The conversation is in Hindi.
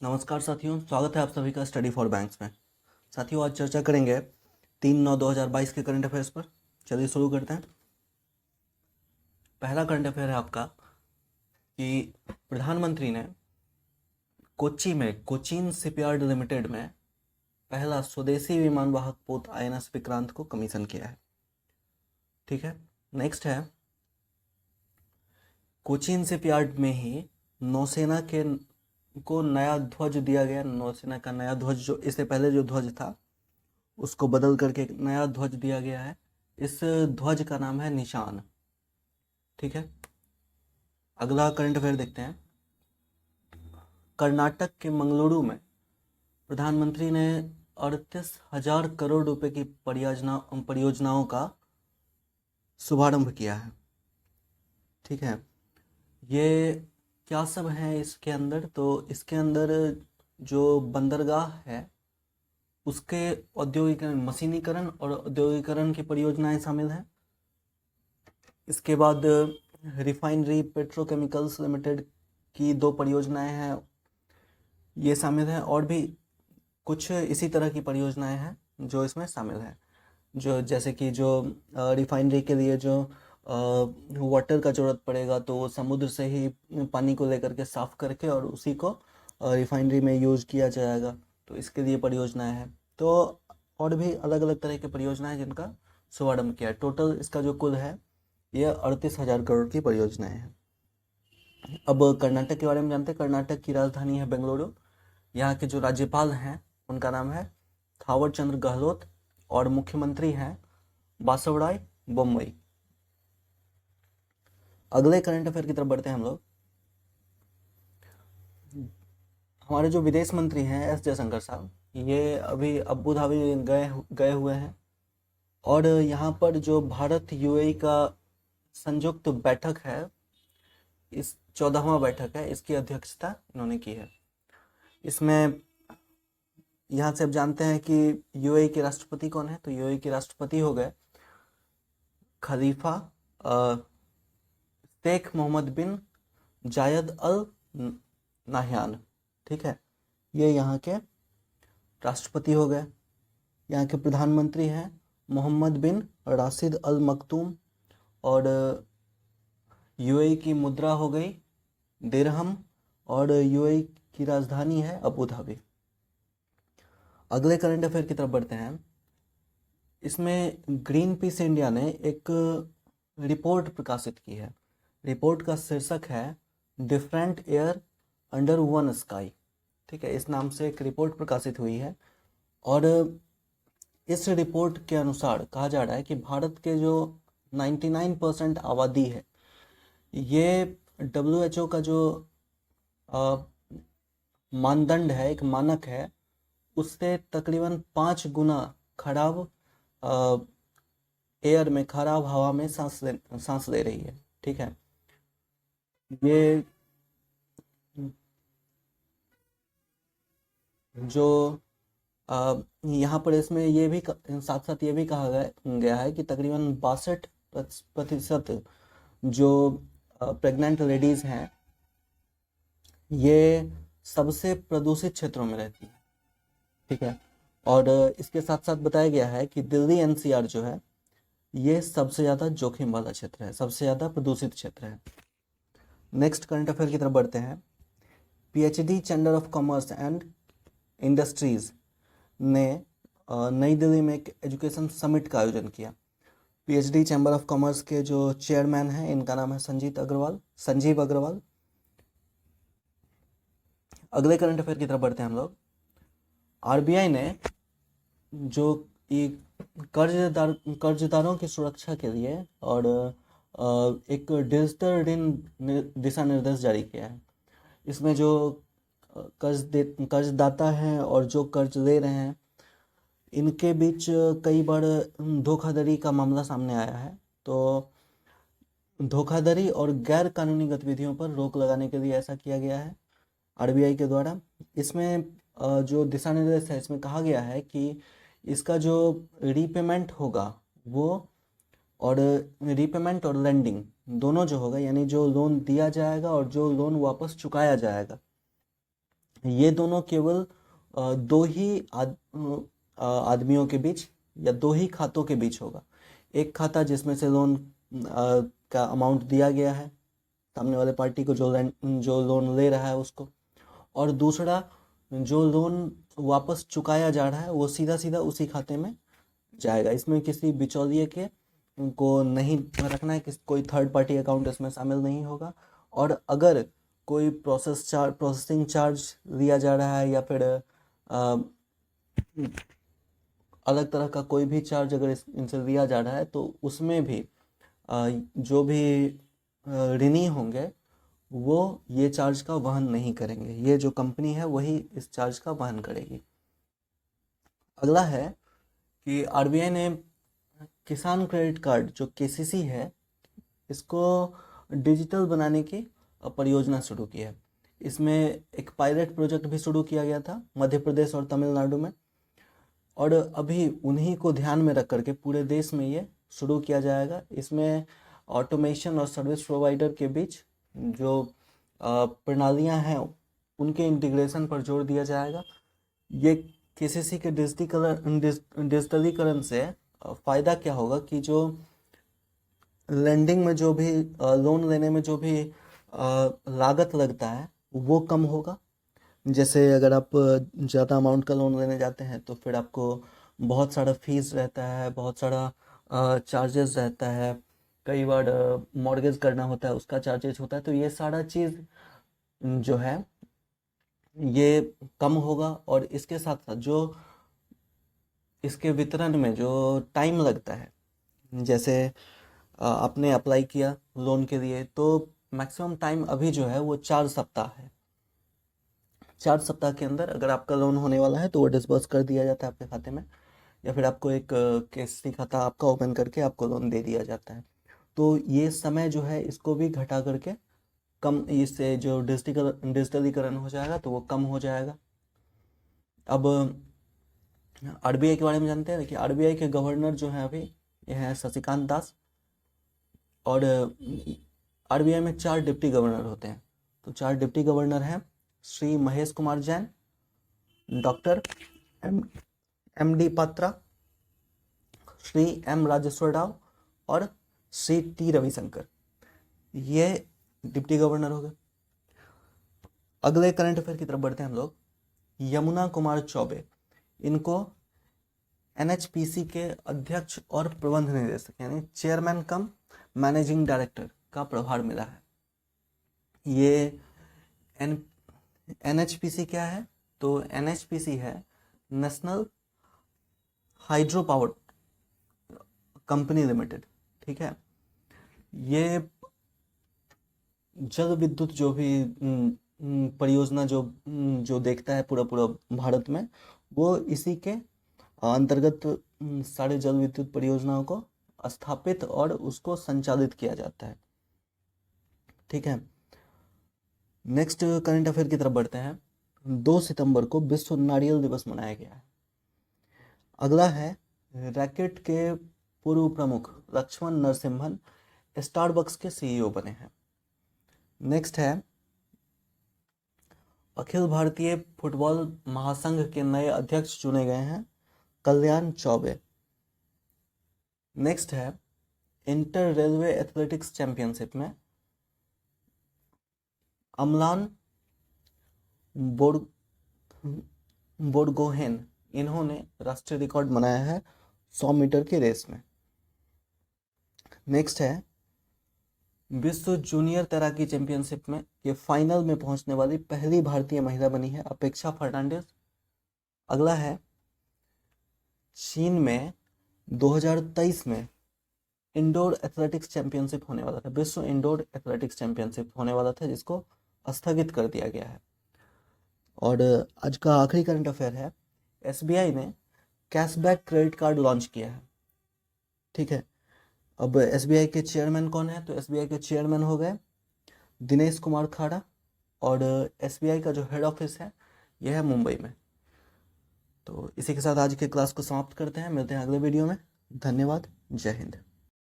नमस्कार साथियों, स्वागत है आप सभी का स्टडी फॉर बैंक्स में। साथियों, आज चर्चा करेंगे 3/9/2022 के करंट अफेयर्स पर। चलिए शुरू करते हैं। पहला करंट अफेयर है आपका कि प्रधानमंत्री ने कोचीन शिपयार्ड लिमिटेड में पहला स्वदेशी विमान वाहक पोत INS विक्रांत को कमीशन किया है। ठीक है, नेक्स्ट है कोचीन शिपयार्ड में ही नौसेना को नया ध्वज दिया गया। नौसेना का नया ध्वज, जो इससे पहले जो ध्वज था उसको बदल करके एक नया ध्वज दिया गया है। इस ध्वज का नाम है निशान। ठीक है, अगला करंट अफेयर देखते हैं। कर्नाटक के मंगलुरु में प्रधानमंत्री ने 38,000 करोड़ रुपए की परियोजनाओं का शुभारंभ किया है। ठीक है, ये क्या सब है इसके अंदर? तो इसके अंदर जो बंदरगाह है उसके औद्योगिकरण, मशीनीकरण और औद्योगिकरण की परियोजनाएं शामिल हैं। इसके बाद रिफाइनरी पेट्रोकेमिकल्स लिमिटेड की 2 परियोजनाएं हैं, ये शामिल हैं। और भी कुछ इसी तरह की परियोजनाएं हैं जो इसमें शामिल हैं, जो जैसे कि जो रिफाइनरी के लिए जो वाटर का ज़रूरत पड़ेगा तो वो समुद्र से ही पानी को लेकर के साफ़ करके और उसी को रिफाइनरी में यूज़ किया जाएगा, तो इसके लिए परियोजनाएं हैं। तो और भी अलग अलग तरह की परियोजनाएं जिनका शुभारंभ किया है। टोटल इसका जो कुल है ये 38,000 करोड़ की परियोजनाएं हैं। अब कर्नाटक के बारे में जानते हैं। कर्नाटक की राजधानी है बेंगलुरु। यहाँ के जो राज्यपाल हैं उनका नाम है थावर चंद्र गहलोत और मुख्यमंत्री हैं बासवराय बोम्मई। अगले करंट अफेयर की तरफ बढ़ते हैं हम लोग। हमारे जो विदेश मंत्री हैं एस जयशंकर साहब, ये अभी अबू धाबी गए हुए हैं और यहाँ पर जो भारत UAE का संयुक्त बैठक है, इस 14वां बैठक है, इसकी अध्यक्षता इन्होंने की है। इसमें यहाँ से अब जानते हैं कि UAE के राष्ट्रपति कौन है। तो UAE के राष्ट्रपति हो गए खलीफा शेख मोहम्मद बिन जायद अल नाहयान। ठीक है, ये यहाँ के राष्ट्रपति हो गए। यहाँ के प्रधानमंत्री हैं मोहम्मद बिन राशिद अल मखदूम और UAE की मुद्रा हो गई दिरहम और UAE की राजधानी है अबू धाबी। अगले करंट अफेयर की तरफ बढ़ते हैं। इसमें ग्रीन पीस इंडिया ने एक रिपोर्ट प्रकाशित की है। रिपोर्ट का शीर्षक है different air under one sky. ठीक है, इस नाम से एक रिपोर्ट प्रकाशित हुई है और इस रिपोर्ट के अनुसार कहा जा रहा है कि भारत के जो 99% आबादी है, ये WHO का जो मानदंड है, एक मानक है, उससे तकरीबन 5 गुना खराब एयर में, खराब हवा में सांस ले रही है। ठीक है, ये जो यहाँ पर इसमें ये भी साथ साथ ये भी कहा गया है कि तकरीबन 62% जो प्रेग्नेंट लेडीज़ हैं ये सबसे प्रदूषित क्षेत्रों में रहती है। ठीक है, और इसके साथ साथ बताया गया है कि दिल्ली NCR जो है ये सबसे ज़्यादा जोखिम वाला क्षेत्र है, सबसे ज़्यादा प्रदूषित क्षेत्र है। नेक्स्ट करंट अफेयर की तरफ बढ़ते हैं। PhD chamber of commerce and industries ने नई दिल्ली में एक एजुकेशन समिट का आयोजन किया। PhD चैम्बर ऑफ कॉमर्स के जो चेयरमैन हैं इनका नाम है संजीव अग्रवाल। अगले करंट अफेयर की तरफ बढ़ते हैं हम लोग। RBI ने जो कर्जदारों की सुरक्षा के लिए और एक डिजिटल ऋण दिशा निर्देश जारी किया है। इसमें जो कर्जदाता हैं और जो कर्ज ले रहे हैं इनके बीच कई बार धोखाधड़ी का मामला सामने आया है। तो धोखाधड़ी और गैर कानूनी गतिविधियों पर रोक लगाने के लिए ऐसा किया गया है RBI के द्वारा। इसमें जो दिशा निर्देश है इसमें कहा गया है कि इसका जो रीपेमेंट होगा वो, और रीपेमेंट और लेंडिंग दोनों जो होगा, यानी जो लोन दिया जाएगा और जो लोन वापस चुकाया जाएगा, ये दोनों केवल दो ही आदमियों के बीच या दो ही खातों के बीच होगा। एक खाता जिसमें से लोन का अमाउंट दिया गया है सामने वाले पार्टी को, जो लोन ले रहा है उसको, और दूसरा जो लोन वापस चुकाया जा रहा है वो सीधा सीधा उसी खाते में जाएगा। इसमें किसी बिचौलिए के को नहीं रखना है, कोई थर्ड पार्टी अकाउंट इसमें शामिल नहीं होगा। और अगर कोई प्रोसेसिंग चार्ज लिया जा रहा है या फिर अलग तरह का कोई भी चार्ज अगर इनसे लिया जा रहा है तो उसमें भी जो भी ऋणी होंगे वो ये चार्ज का वहन नहीं करेंगे। ये जो कंपनी है वही इस चार्ज का वहन करेगी। अगला है कि आरबीआई ने किसान क्रेडिट कार्ड जो केसीसी है इसको डिजिटल बनाने की परियोजना शुरू की है। इसमें एक पायलट प्रोजेक्ट भी शुरू किया गया था मध्य प्रदेश और तमिलनाडु में, और अभी उन्हीं को ध्यान में रख करके पूरे देश में ये शुरू किया जाएगा। इसमें ऑटोमेशन और सर्विस प्रोवाइडर के बीच जो प्रणालियां हैं उनके इंटीग्रेशन पर जोर दिया जाएगा। ये केसीसी के डिजिटलीकरण से फ़ायदा क्या होगा कि जो लेंडिंग में जो भी लोन लेने में जो भी लागत लगता है वो कम होगा। जैसे अगर आप ज़्यादा अमाउंट का लोन लेने जाते हैं तो फिर आपको बहुत सारा फीस रहता है, बहुत सारा चार्जेस रहता है, कई बार मॉर्गेज करना होता है उसका चार्जेस होता है। तो ये सारा चीज़ जो है ये कम होगा, और इसके साथ साथ जो इसके वितरण में जो टाइम लगता है, जैसे आपने अप्लाई किया लोन के लिए तो मैक्सिमम टाइम अभी जो है वो 4 सप्ताह है। 4 सप्ताह के अंदर अगर आपका लोन होने वाला है तो वो डिसबर्स कर दिया जाता है आपके खाते में, या फिर आपको एक केसीसी खाता आपका ओपन करके आपको लोन दे दिया जाता है। तो ये समय जो है इसको भी घटा करके कम, इससे जो डिजिटलीकरण हो जाएगा तो वो कम हो जाएगा। अब आरबीआई के बारे में जानते हैं कि आरबीआई के गवर्नर जो हैं अभी ये हैं शशिकांत दास, और आरबीआई में 4 डिप्टी गवर्नर होते हैं। तो 4 डिप्टी गवर्नर हैं Shri Mahesh Kumar Jain, doctor M D Patra, Shri M Rajeshwar Rao और श्री टी रविशंकर। ये डिप्टी गवर्नर हो गए। अगले करंट अफेयर की तरफ बढ़ते हैं हम लोग। यमुना कुमार चौबे, इनको एनएचपीसी के अध्यक्ष और प्रबंध निदेशक यानी चेयरमैन कम मैनेजिंग डायरेक्टर का प्रभार मिला है। ये एनएचपीसी क्या है? तो एनएचपीसी है national hydro power company limited, ठीक है। ये जल विद्युत जो भी परियोजना जो देखता है पूरा भारत में, वो इसी के अंतर्गत सारे जल विद्युत परियोजनाओं को स्थापित और उसको संचालित किया जाता है, ठीक है। नेक्स्ट करंट अफेयर की तरफ बढ़ते हैं। 2 सितंबर को विश्व नारियल दिवस मनाया गया है। अगला है रैकेट के पूर्व प्रमुख लक्ष्मण नरसिम्हन स्टारबक्स के सीईओ बने हैं। नेक्स्ट है अखिल भारतीय फुटबॉल महासंघ के नए अध्यक्ष चुने गए हैं कल्याण चौबे। नेक्स्ट है इंटर रेलवे एथलेटिक्स चैंपियनशिप में अमलान बोर्गोहेन, इन्होंने राष्ट्रीय रिकॉर्ड बनाया है 100 मीटर की रेस में। नेक्स्ट है विश्व जूनियर तैराकी चैंपियनशिप में ये फाइनल में पहुंचने वाली पहली भारतीय महिला बनी है अपेक्षा फर्नांडिस। अगला है चीन में 2023 में इंडोर एथलेटिक्स चैंपियनशिप होने वाला था, विश्व इंडोर एथलेटिक्स चैंपियनशिप होने वाला था जिसको स्थगित कर दिया गया है। और आज का आखिरी करंट अफेयर है एसबीआई ने कैशबैक क्रेडिट कार्ड लॉन्च किया है, ठीक है। अब एसबीआई के चेयरमैन कौन है? तो एसबीआई के चेयरमैन हो गए दिनेश कुमार खाड़ा, और एसबीआई का जो हेड ऑफिस है यह है मुंबई में। तो इसी के साथ आज के क्लास को समाप्त करते हैं, मिलते हैं अगले वीडियो में। धन्यवाद, जय हिंद।